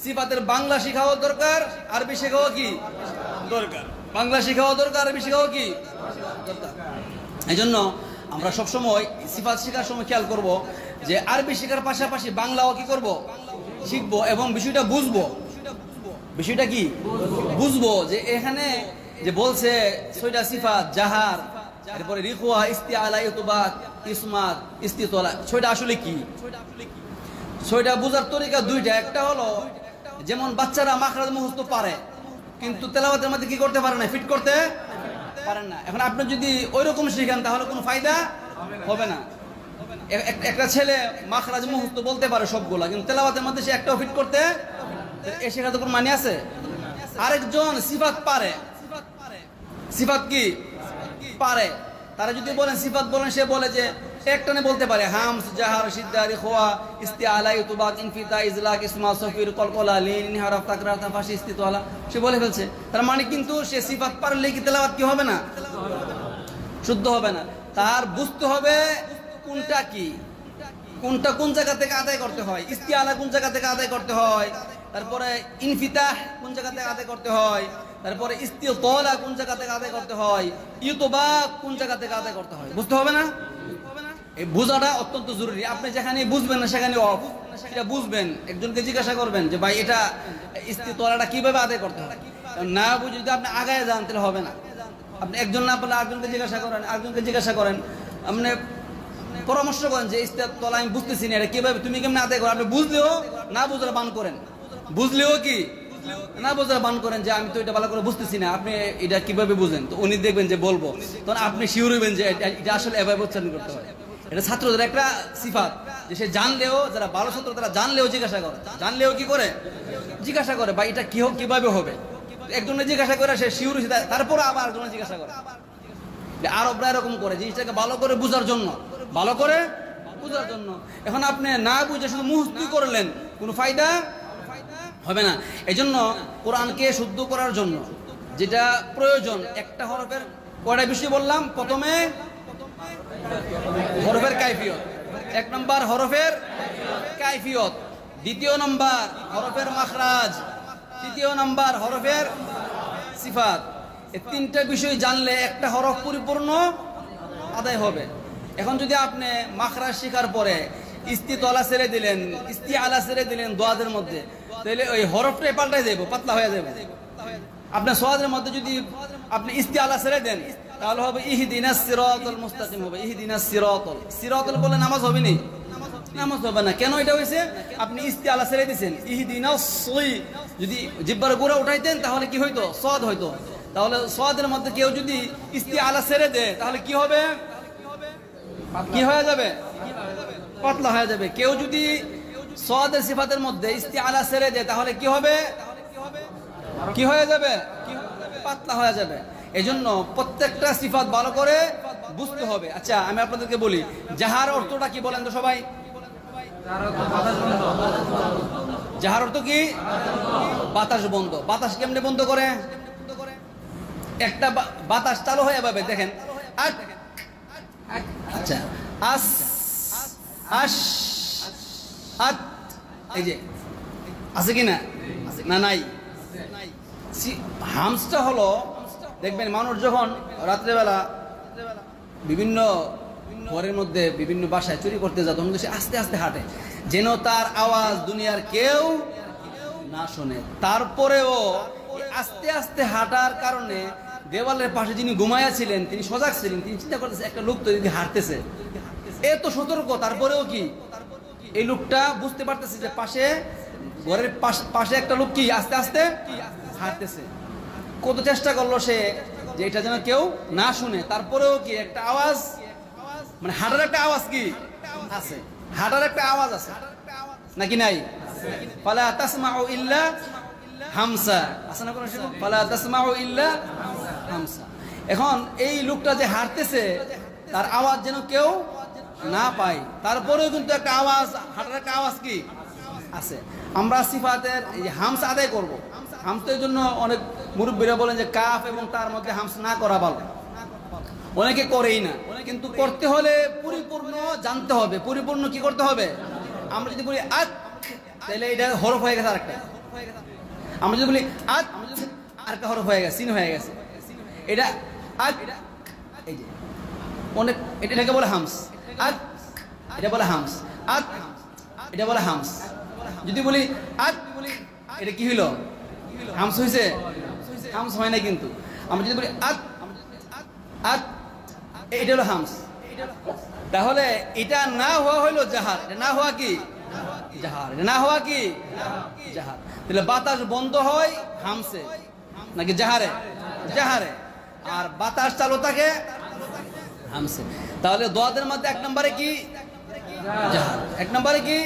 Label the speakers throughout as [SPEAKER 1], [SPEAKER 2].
[SPEAKER 1] সিফাতের বাংলা শেখাও দরকার, আরবি শেখাও কি দরকার? বাংলা শেখাও দরকার, আরবি শেখাও কি দরকার? এই জন্য আমরা সবসময় সিফাত শেখার সময় খেয়াল করব যে আরবি শেখার পাশাপাশি বাংলাও কি করব, শিখবো এবং বিষয়টা বুঝবো। বিষয়টা কি বুঝবো যে এখানে যে বলছে ছয়টা সিফাত, জাহার, এরপরে রিখওয়া, ইস্তিআলা, ইতবাক, ইসমাত, ইস্তিতলা, ছয়টা আসলে কি? ছয়টা বোঝার তরিকা দুইটা। একটা হলো যেমন বাচ্চারা মাখরাজ মুখস্থ পারে কিন্তু তেলাওয়াতের মধ্যে কি করতে পারে না, ফিট করতে পারেন না। এখন আপনি যদি ওই রকম শিখেন তাহলে কোনো ফায়দা হবে না। একটা ছেলে মাখরাজ মুখস্থ বলতে পারে সবগুলা, কিন্তু তেলাওয়াতের মধ্যে সে একটাও ফিট করতে, এ শেখাতে কোনো মানে আছে? আরেকজন সিফাত পারে, সিফাত কি পারে, তারা যদি বলেন সিফাত বলেন, সে বলে যে একটানে বলতে পারে হামস, জাহার, সিদ্দা, রিখওয়া, ইস্তিআলা, ইতবাক, ইনফিতা, ইজলাক, ইসমা, সফির, কলকলা, লিন, ইনহারাফ, তাকরার, তাফাশি, ইস্তিতওয়ালা, সে বলে ফেলছে। তার মানে কিন্তু সে সিফাত পারলে কি তেলাওয়াত কি হবে না, শুদ্ধ হবে না। তার বুঝতে হবে কোনটা কি, কোনটা কোন জায়গা থেকে আদায় করতে হয়, ইস্তিআলা কোন জায়গা থেকে আদায় করতে হয়, তারপরে ইনফিতাহ কোন জায়গা থেকে আদায় করতে হয়, তারপরে ইস্তিতলা কোন জায়গা থেকে আদায় করতে হয়, ইতবাক কোন জায়গা থেকে আদায় করতে হয়, বুঝতে হবে না? এই বোঝাটা অত্যন্ত জরুরি। আপনি যেখানে বুঝবেন না সেখানে অফ, সেটা বুঝবেন, একজনকে জিজ্ঞাসা করবেন যে ভাই এটা ইস্তিতলাটা কিভাবে আদায় করতে হয়। না বুঝে যদি আপনি আগায় যান তাহলে হবে না। আপনি একজন না পারলে আরেকজনকে জিজ্ঞাসা করেন, আরেকজনকে জিজ্ঞাসা করেন, আপনি পরামর্শ করেন যে ইস্তিতলা আমি বুঝতেছি না, এটা কিভাবে, তুমি কেমন আদায় করো। আপনি বুঝলেও না বুঝলে বান করেন, বুঝলেও কি না বুঝলে বান করেন যে আমি তো এটা ভালো করে বুঝতেছি না, আপনি এটা কিভাবে বুঝেন। তো উনি দেখবেন যে বলবো, তখন আপনি শিওর হইবেন যে এটা আসলে এভাবে উচ্চারণ করতে হয়। এটা ছাত্রদের একটা সিফাত যে সে জানলেও, যারা ভালো ছাত্র তারা জানলেও জিজ্ঞাসা করে, জানলেও কি করে জিজ্ঞাসা করে বা এটা কি হোক কিভাবে হবে। একজনে জিজ্ঞাসা করে সে শিওর হয়েছে, তারপরে আবার একজনে জিজ্ঞাসা করে। আরবরা এরকম করে জিনিসটাকে ভালো করে বুঝার জন্য, ভালো করে বুঝার জন্য। এখন আপনি না বুঝে শুধু মুখস্থ করলেন, কোনো ফায়দা হবে না। এই জন্য কোরআনকে শুদ্ধ করার জন্য যেটা প্রয়োজন, একটা হরফের কয়টা বিষয় বললাম। প্রথমে হরফের কাইফিয়ত, এক নম্বর হরফের কাইফিয়ত, দ্বিতীয় নম্বর হরফের মাখরাজ, তৃতীয় নম্বর হরফের সিফাত। এই তিনটা বিষয় জানলে একটা হরফ পরিপূর্ণ আদায় হবে। এখন যদি আপনি মাখরাজ শিখার পরে ইস্তিতলা ছেড়ে দিলেন, ইস্তিআলা ছেড়ে দিলেন দোয়াদের মধ্যে, তাহলে ওই হরফটাই পাল্টাই যাবে, পাতলা হয়ে যাবে। আপনার সোয়াদের মধ্যে যদি আপনি ইস্তিআলা ছেড়ে দেন তাহলে হবে ইহদিনাস সিরাতাল মুস্তাকিম, হবে ইহদিনাস সিরাতাল। সিরাতাল বলে নামাজ হবে না, নামাজ হবে না। কেন এটা হয়েছে? আপনি ইস্তিআলা ছেড়ে দিয়েছেন। ইহদিনাস সই যদি জিহ্বার গোড়া উঠাইতেন তাহলে কি হইতো, সদ হইতো। তাহলে সদের মধ্যে কেউ যদি ইস্তিআলা ছেড়ে দেয় তাহলে কি হবে, কি হয়ে যাবে, পাতলা হয়ে যাবে। কেউ যদি সদের সিফাতের মধ্যে ইস্তিআলা ছেড়ে দেয় তাহলে কি হবে, কি হয়ে যাবে, পাতলা হয়ে যাবে। এই জন্য প্রত্যেকটা সিফাত ভালো করে বুঝতে হবে। আচ্ছা আমি আপনাদেরকে বলি, জাহার অর্থটা কি বলেন তো সবাই? জাহার অর্থ কি? বাতাস বন্ধ। বাতাস কেমনে বন্ধ করে? একটা বাতাস চালু হয়ে যাবে, দেখেন। আচ্ছা আস, আস, আত, এই যে আছে কি না, না নাই। হামসটা হলো, দেখবেন মানুষ যখন রাত্রেবেলা বিভিন্ন ঘরের মধ্যে বিভিন্ন বাসায় চুরি করতে যায় তখন সে আস্তে আস্তে হাঁটে, যেন তার আওয়াজ দুনিয়ার কেউ না শোনে। তারপরেও আস্তে আস্তে হাঁটার কারণে দেওয়ালের পাশে যিনি ঘুমায়া ছিলেন তিনি সজাগ ছিলেন, তিনি চিন্তা করতেছে একটা লোক তো যদি হাঁটতেছে, এত সতর্ক, তারপরেও কি এই লোকটা বুঝতে পারতেছে যে পাশে, ঘরের পাশে একটা লোক কি আস্তে আস্তে হাঁটতেছে। কত চেষ্টা করলো সে যে এটা যেন কেউ না শুনে, তারপরেও কি একটা আওয়াজ, মানে হাঁটার একটা আওয়াজ কি আছে, হাঁটার একটা আওয়াজ আছে নাকি নাই? ফালা তাসমাউ ইল্লা হামসা, আছে না কোনো? ফালা তাসমাউ ইল্লা হামসা। এখন এই লোকটা যে হাঁটতেছে তার আওয়াজ যেন কেউ না পায়, তারপরেও কিন্তু একটা আওয়াজ, হাঁটার একটা আওয়াজ কি আছে। আমরা সিফাতের এই হামস আদায় করব। হামসের জন্য অনেক মুরব্বীরা বলেন যে কাফ এবং তার মধ্যে হামস না করা ভালো, অনেকে করেই না। কিন্তু করতে হলে পরিপূর্ণ জানতে হবে, পরিপূর্ণ কি করতে হবে। আমরা যদি বলি আত তাহলে এটা হরফ হয়ে গেছে আরেকটা। আমরা যদি বলি আত, আরেকটা হরফ হয়ে গেছে, সিন হয়ে গেছে। এটা আত, এই যে অনেক, এটাকে বলে হামস। আত, এটা বলে হামস। আত, এটা বলে হামস। যদি বলি আত, এটা কি হইল? হামস হয়েছে? হামস হয় না কিন্তু। আমরা যদি বলি আত, আত, এটা হলো হামস। তাহলে এটা না হওয়া হইলো জাহার, এটা না হওয়া কি জাহার, এটা না হওয়া কি জাহার। তাহলে বাতাস বন্ধ হয় হামসে নাকি জাহারে? জাহারে। আর বাতাস চালু থাকে হামসে। তাহলে দোয়াদের মধ্যে 1 নম্বরে কি জাহার, 1 নম্বরে কি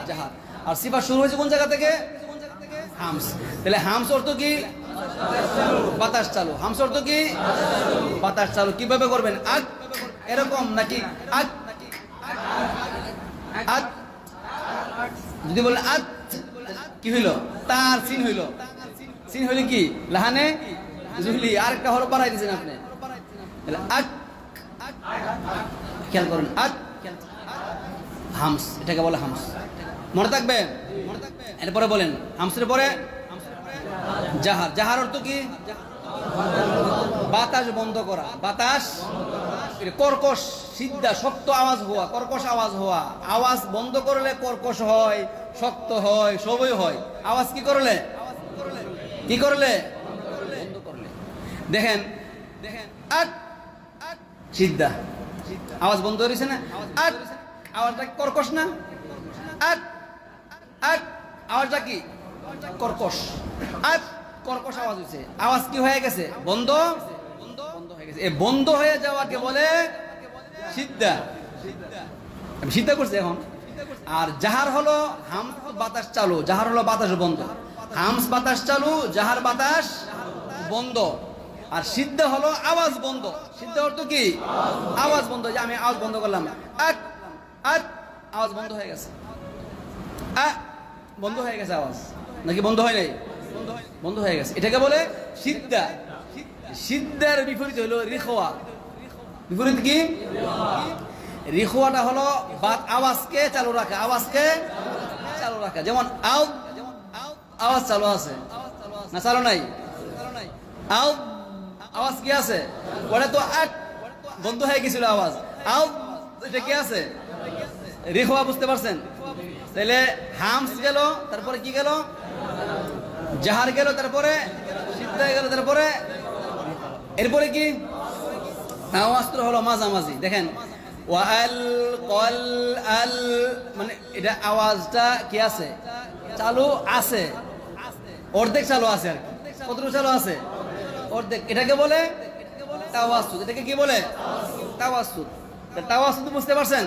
[SPEAKER 1] জাহার। আর সিফাত শুরু হয়েছে কোন জায়গা থেকে? হামস। তাহলে হামস অর্থ কি? বাতাস চালু। হামস অর্থ কি? বাতাস চালু। কিভাবে করবেন? আত এরকম নাকি আত? আত যদি বলেন আত, কি হইল? তার সিন হইল। সিন হইলে কি? লাহানে জুহলি। আরেকটা হরফ বাড়াই দিয়েছেন আপনি। তাহলে আত, খেয়াল করুন, আত হামস, এটাকে বলে হামস। মনে থাকবে? এরপরে বলেন হামসের পরে জাহার। জাহার অর্থ কি? বাতাস বন্ধ করা। বাতাস কর্কশ, সিদ্ধা, শক্ত আওয়াজ হওয়া, কর্কশ আওয়াজ হওয়া। আওয়াজ বন্ধ করলে কর্কশ হয়, শক্ত হয়, সবই হয়। আওয়াজ কি করলে? কি করলে? বন্ধ করলে। দেখেন আট, সিদ্ধা, আওয়াজ বন্ধ হয়েছে না? আট, আওয়াজটা কর্কশ না? আট, আট, আওয়াজটা কি? কর্কশ। আট, কর্কশ আওয়াজ হয়েছে। আওয়াজ কি হয়ে গেছে? বন্ধ, বন্ধ হয়ে গেছে। এই বন্ধ হয়ে যাওয়াকে বলে সিদ্ধা। আমি সিদ্ধা করছি এখন। আর জাহার হলো হামস বাতাস চালু, জাহার হলো বাতাস বন্ধ। হামস বাতাস চালু, জাহার বাতাস বন্ধ। আর সিদ্ধা হলো আওয়াজ বন্ধ। সিদ্ধা অর্থ কি? আওয়াজ বন্ধ। যে আমি আওয়াজ বন্ধ করলাম, আট, আট, আওয়াজ বন্ধ হয়ে গেছে। বন্ধ হয়ে গেছে আওয়াজ, নাকি বন্ধ হয় নাই? বন্ধ হয়ে গেছে। এটাকে বলে সিদ্ধা। সিদ্ধার বিপরীত হলো রিখওয়া। বিপরীত কি? রিখওয়াটা হলো আওয়াজকে চালু রাখা, আওয়াজকে চালু রাখা। যেমন আও, আওয়াজ চালু আছে না চালু নাই? আও আওয়াজ কি আছে? ওটা তো আট বন্ধ হয়ে গেছিল আওয়াজ। আও এটা কি আছে? রিখওয়া। বুঝতে পারছেন? তাহলে হামস গেল, তারপরে কি গেল? জাহার গেল, তারপরে সিদ্ধা গেল, তারপরে এরপরে কি? আওয়াজটা হলো মাঝামাঝি। দেখেন ওয়াল কল আল, মানে এটা আওয়াজটা কি আছে? চালু আছে, অর্ধেক চালু আছে। আর কতটুকু চালু আছে? অর্ধেক। এটাকে বলে তাওয়াসসুত। এটাকে কি বলে? তাওয়াসসুত। তাওয়াসসুত বুঝতে পারছেন?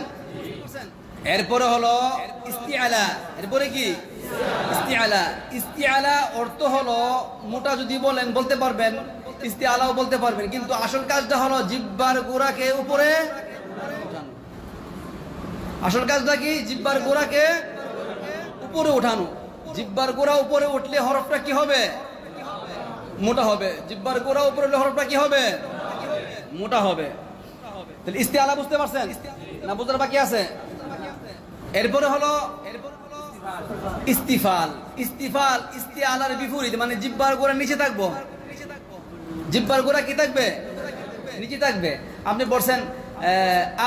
[SPEAKER 1] এরপরে হলো ইস্তিআলা। এরপরে কি? ইস্তিআলা। ইস্তিআলা অর্থ হলো মোটা যদি বলেন বলতে পারবেন, ইস্তিআলাও বলতে পারবেন, কিন্তু আসল কাজটা হলো জিহ্বার গোড়াকে উপরে উঠানো। আসল কাজটা কি? জিহ্বার গোড়াকে উপরে উঠানো। জিহ্বার গোড়া উপরে উঠলে হরফটা কি হবে? মোটা হবে। জিহ্বার গোড়া উপরে উঠলে হরফটা কি হবে? মোটা হবে। তাহলে ইস্তিআলা বুঝতে পারছেন না? বুঝার বাকি আছে? এরপরে হলো ইস্তিফাল। ইস্তিফাল ইস্তিআলার বিপরীত, মানে জিহ্বার গোড়া নিচে থাকবো। জিহ্বার গোড়া কি থাকবে? নিচে থাকবে। আপনি বলছেন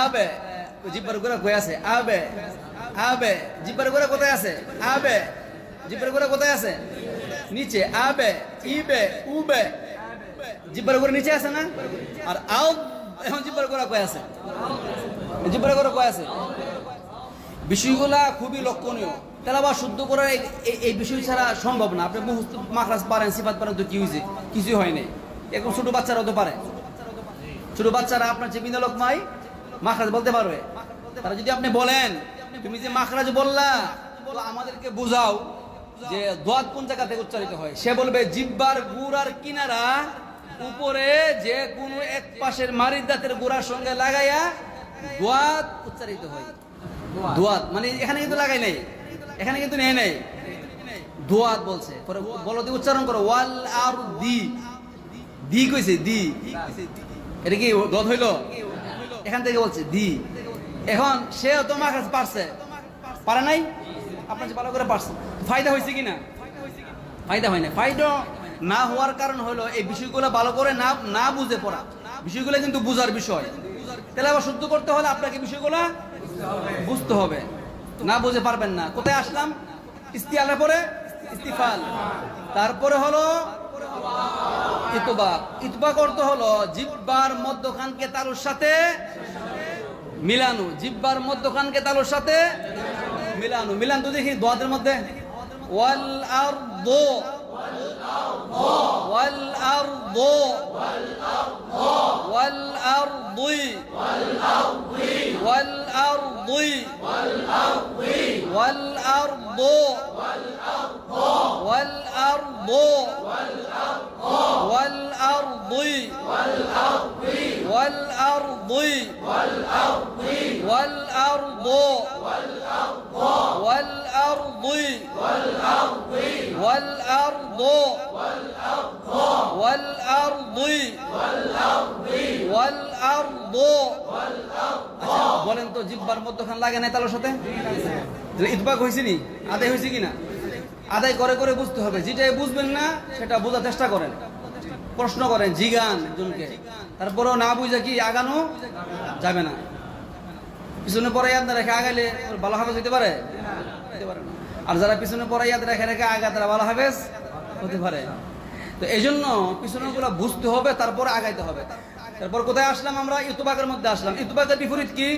[SPEAKER 1] আবে, জিহ্বার গোড়া কই আছে? আবে, আবে। জিহ্বার গোড়া কোথায় আছে? আবে। জিহ্বার গোড়া কোথায় আছে? নিচে। আবে, ইবে, উবে। জিহ্বার গোড়া নিচে আছে না? আর আও, এখন জিহ্বার গোড়া কই আছে? জিহ্বার গোড়া কই আছে? বিষয়গুলা খুবই লক্ষণীয়। তেলাওয়াত শুদ্ধ করার এই বিষয় ছাড়া সম্ভব না। আপনি মুখস্থ মাখরাজ পারেন, সিফাত পারেন, তো কি হয়েছে? কিছুই হয় নাই। এখন ছোট বাচ্চারাও তো পারে। ছোট বাচ্চারা আপনার যে বিনা লোকমাই মাখরাজ বলতে পারবে। তারা যদি আপনি বলেন তুমি যে মাখরাজ বললা, আমাদেরকে বুঝাও যে দোয়াত কোন জায়গা থেকে উচ্চারিত হয়, সে বলবে জিহ্বার গুড়ার কিনারা উপরে যে কোনো এক পাশের মারির দাঁতের গোড়ার সঙ্গে লাগাইয়া দোয়াত উচ্চারিত হয়। দোয়াত মানে এখানে কিন্তু লাগাই নাই, এখানে কিন্তু নেই নাই, দোয়াত বলছে। পরে বলো দি উচ্চারণ করো, ওয়াল আর দি, দি কইছে দি। এটা কি দোয়াত হইল? এখান থেকে বলছে দি। এখন সে তো মাখরাজ পারছে, পারে নাই? আপনার যে ভালো করে পারছেন, ফায়দা হয়েছে কি না? ফায়দা হয় না। ফায়দা না হওয়ার কারণ হলো এই বিষয়গুলো ভালো করে না বুঝে পড়া। বিষয়গুলো কিন্তু বুঝার বিষয়। তেলাওয়াত শুদ্ধ করতে হলে আপনাকে বিষয়গুলো বুঝতে হবে, না বুঝে পারবেন না। কোথায় আসলাম? ইস্তিয়ালের পরে ইস্তিফাল, তারপরে হলো ইতবাক। ইতবাক অর্থ হলো জিহ্বার মধ্যখানকে তালুর সাথে মিলানো, জিহ্বার মধ্যখানকে তালুর সাথে মিলানো। মিলান তো দেখি দোয়াদের মধ্যে, ওয়াল আরদু ওয়াল আরদু ওয়াল আরদুই ওয়াল আরদুই ওয়াল আরদু ওয়াল আরদু ওয়াল আরদুই ওয়াল আরদুই ওয়াল আরদু ওয়াল আরদুই ওয়াল আরদু ওয়াল আরদুই ওয়াল আরদু। আচ্ছা বলেন তো, জিহ্বার মধ্যখান লাগে না তালুর সাথে? ইতবাক হয়েছে নি? আদায় হয়েছে কিনা? আদায় করে করে বুঝতে হবে। যেটাই বুঝবেন না সেটা বোঝার চেষ্টা করেন, প্রশ্ন করেন, জিগান একজনকে। তারপরেও না বুঝে কি আগানো যাবে না। পিছনে পরে ইয়াদ রেখে আগাইলে ভালো হাফেজ হইতে পারে? আর যারা পিছনে পরে ইয়াদ রেখে রেখে আগা তারা ভালো হাফেজ হতে পারে। তো এই জন্য পিছনে গুলা বুঝতে হবে, তারপরে আগাইতে হবে। তারপর কোথায় আসলাম আমরা? ইতবাকের মধ্যে আসলাম। ইতবাকের বিপরীত কি?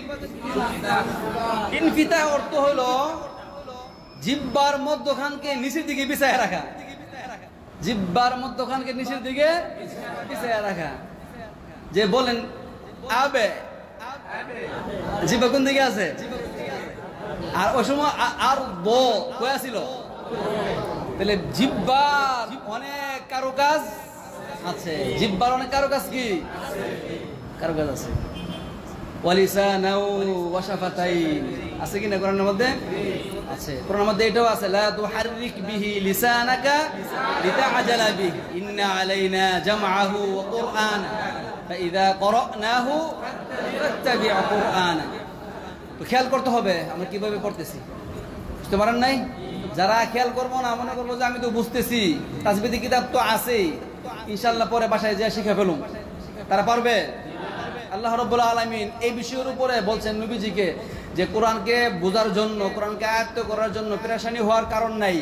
[SPEAKER 1] ইনফিতা অর্থ হলো জিহ্বার মধ্যখানকে নিচের দিকে বিছায় রাখা। জিহ্বার মধ্যখানকে নিচের দিকে বিছায় রাখা। যে বলেন আবে, জিহ্বা কোন দিকে আছে? আর ওই সময় আর বো কয়া ছিল। তাহলে জিহ্বার অনেক কারুকাজ আছে। জিহ্বার অনেক কারুকাজ কি? কারুকাজ আছে। ওয়ালিসানাও ওয়া শাফাতাইন আছে কি না কোরআনের মধ্যে? আছে। কোরআনের মধ্যে এটাও আছে, লা তুহাররিক বিহি লিসানাকা লিতাআজালা বিহি ইন্না আলাইনা জামআহু ওয়া কুরআনা ফাইযা ক্বরানাহু ফাত্তাবি' কুরআনা। তো খেয়াল করতে হবে আমরা কিভাবে পড়তেছি। বুঝতে পারেন নাই? যারা খেয়াল করবো না, মনে করবো যে আমি তো বুঝতেছি, তাজবিদি কিতাব তো আছেই, ইনশাআল্লাহ পরে বাসায় যা শিখে ফেলুম, তারা পারবে? আল্লাহ রাব্বুল আলামিন এই বিষয়ের উপরে বলছেন নবীজিকে যে কোরআনকে বোঝার জন্য, কোরআনকে আয়ত্ত করার জন্য পেরেশানি হওয়ার কারণ নাই।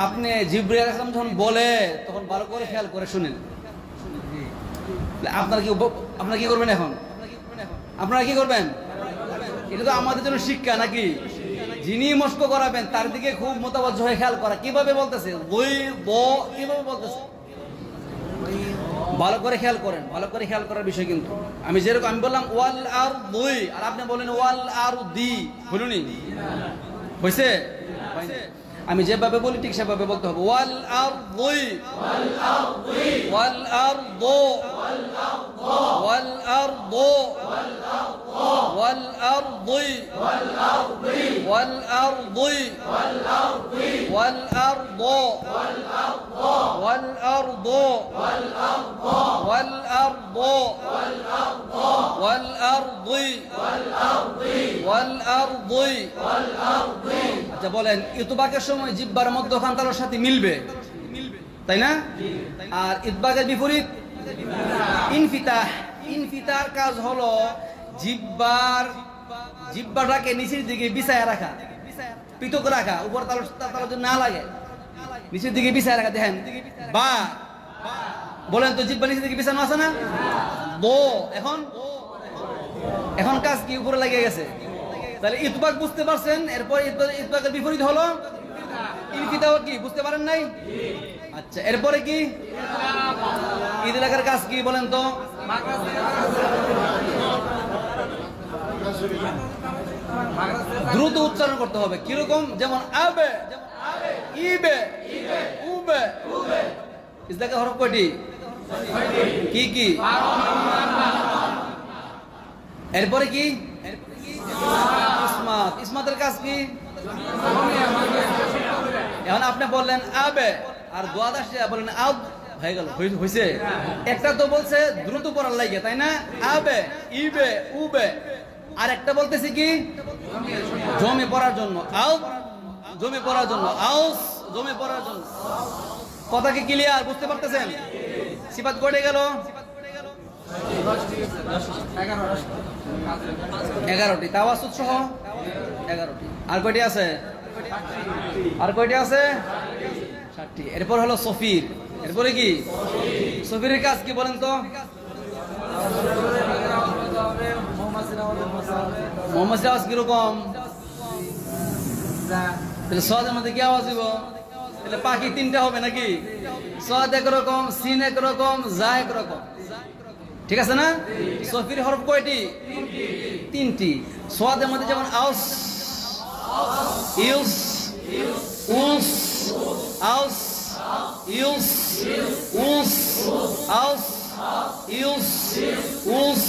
[SPEAKER 1] আপনি জিবরিল আলাইহিস সালাম যখন বলে তখন ভালো করে খেয়াল করে শুনেন। আপনারা কি করবেন এখন? আপনারা কি করবেন? এটা তো আমাদের জন্য শিক্ষা নাকি? যিনি মস্ক করাবেন তার দিকে খুব মোতাবজ্জ হয়ে খেয়াল করা। কিভাবে বলতেছে? বই ব কিভাবে বলতেছে ভালো করে খেয়াল করেন। ভালো করে খেয়াল করার বিষয় কিন্তু আমি যেরকম আমি বললাম ওয়াল আর দুই, আর আপনি বলেন ওয়াল আর দি, বলুনি হয়েছে? আমি যেভাবে বলি ঠিক সেভাবে বলতে হবে। ওয়াল আর দুই ওয়াল আর দো ওয়াল আর দো ওয়াল আর দুই ওয়াল আর দুই ওয়াল আর দো ওয়াল আর দো ওয়াল আর দো ওয়াল আর দুই ওয়াল আর দুই। আচ্ছা বলেন, ইতবাকের সময় জিহ্বার মধ্যখান তালুর সাথে মিলবে, তাই না? আর ইতবাকের বিপরীত ইনফিতাহ। ইনফিতার কাজ হলো জিহ্বাটাকে নিচের দিকে বিছায় রাখা, পৃথক রাখা, উপর তালু না লাগে, নিচের দিকে বিছায় রাখা। দেখেন বা বলেন তো, জিহ্বা নিচের দিকে বিছানো আছে না? বো এখন কাজ কি? উপরে লেগে গেছে। তাহলে ইতবাক বুঝতে পারছেন। এরপর ইতবাকের বিপরীত হলো ইনফিতাও। কি বুঝতে পারেন নাই? আচ্ছা এরপরে কি? ইদলাকের কাজ কি বলেন তো? দ্রুত উচ্চারণ করতে হবে। কিরকম? যেমন আবে, ইবে, উবে। ইদলাকের হরফ কয়টি? কি কি? এরপরে কি? ইসমাত। ইসমাতের কাজ কি? এখন আপনি বললেন আবে, আর দোয়া দাসে বললেন আব, হয়ে গেল, হয়েছে। একটা তো বলছে দ্রুত পড়ার লাগে, তাই না? আবে, ইবে, উবে। আর একটা বলতেছি কি? জমে পড়ার জন্য, আব জমে পড়ার জন্য, আউস জমে পড়ার জন্য। কথা কি ক্লিয়ার, বুঝতে পারতেছেন? সিফাত কয়টা গেল? 11টি, তাওয়াসুত সহ 11টি। আর কয়টি আছে? আর কয়টি আছে? 7টি। এরপর হলো সফির। এরপরে কি? সফিরের কাজ কি বলেন তো? মোহাম্মদ আওয়াজ কিরকম? তাহলে সদের মধ্যে কি আওয়াজ দিব? তাহলে পাখি 3টা হবে নাকি? সদ একরকম, সিন একরকম, জা একরকম, ঠিক আছে না? সফির হরফ কয়টি? 3টি। সদের মধ্যে যেমন আউস, ইউস, উস, আউস, ইউস, উস, আউস, ইউস, উস,